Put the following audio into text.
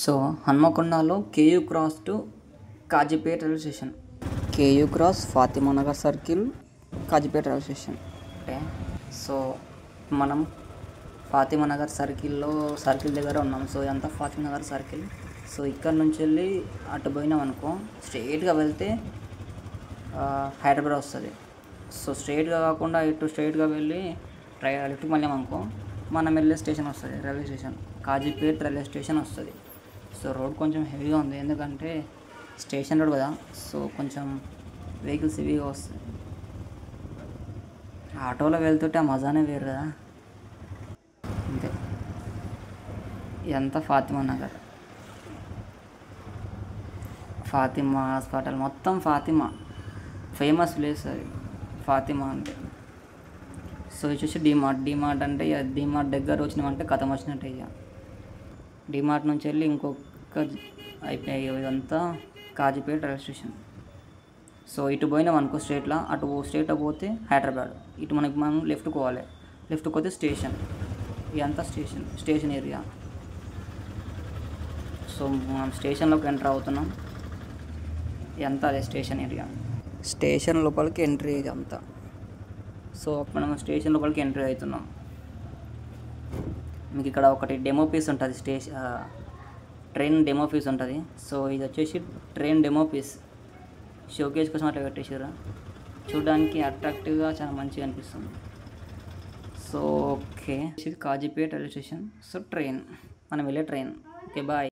So హన్మకొండలో KU cross to Kazipet railway station. KU cross, Fatima Nagar circle, Kazipet railway station. Okay, so మనం Fatima Nagar circle దగ్గర ఉన్నాం. So ఇదంతా ఫాతిమా నగర్ సర్కిల్. సో ఇక్కడ నుంచి వెళ్ళి అటు పోయినాం అనుకో, స్ట్రైట్గా వెళ్తే హైదరాబాద్ వస్తుంది. సో స్ట్రైట్గా కాకుండా ఇటు స్ట్రైట్గా వెళ్ళి లెఫ్ట్కి మళ్ళీ అనుకో, మనం వెళ్ళే స్టేషన్ వస్తుంది, railway station Kazipet railway station వస్తుంది. సో రోడ్ కొంచెం హెవీగా ఉంది, ఎందుకంటే స్టేషన్ రోడ్ కదా. సో కొంచెం వెహికల్స్ హెవీగా వస్తాయి. ఆటోలో వెళ్తుంటే ఆ మజానే వేరు కదా. అంతే. ఇదంతా ఫాతిమా నగర్, ఫాతిమా హాస్పిటల్, మొత్తం ఫాతిమా ఫేమస్ ప్లేస్ అది ఫాతిమా అంటే. సో ఇది వచ్చేసి డిమార్ట్ అంటే ఇక డిమార్ట్ దగ్గర వచ్చినామంటే కథం వచ్చినట్టే. ఇక డిమార్ట్ నుంచి వెళ్ళి ఇంకొక అయిపోయాయి. ఇదంతా కాజీపేట్ రైల్వే స్టేషన్. సో ఇటు పోయినాం అనుకో స్ట్రైట్లో, అటు స్ట్రైట్ పోతే హైదరాబాద్. ఇటు మనం లెఫ్ట్కి పోవాలి, లెఫ్ట్కి పోతే స్టేషన్. ఇదంతా స్టేషన్ ఏరియా. సో మనం స్టేషన్లోకి ఎంటర్ అవుతున్నాం. ఇదంతా అదే స్టేషన్ ఏరియా. స్టేషన్ లోపలికి ఎంట్రీ ఇది అంతా. సో మనం స్టేషన్ లోపలికి ఎంట్రీ అవుతున్నాం. మీకు ఇక్కడ ఒకటి డెమో పీస్ ఉంటుంది, ట్రైన్ డెమో పీస్ ఉంటుంది. సో ఇది వచ్చేసి ట్రైన్ డెమో పీస్, షోకేజ్ కోసం అట్లా పెట్టేసారు. చూడడానికి అట్రాక్టివ్గా చాలా మంచిగా అనిపిస్తుంది. సో ఓకే, ఇది Kazipet railway station. So train, మనం వెళ్ళే ట్రైన్. Okay, bye.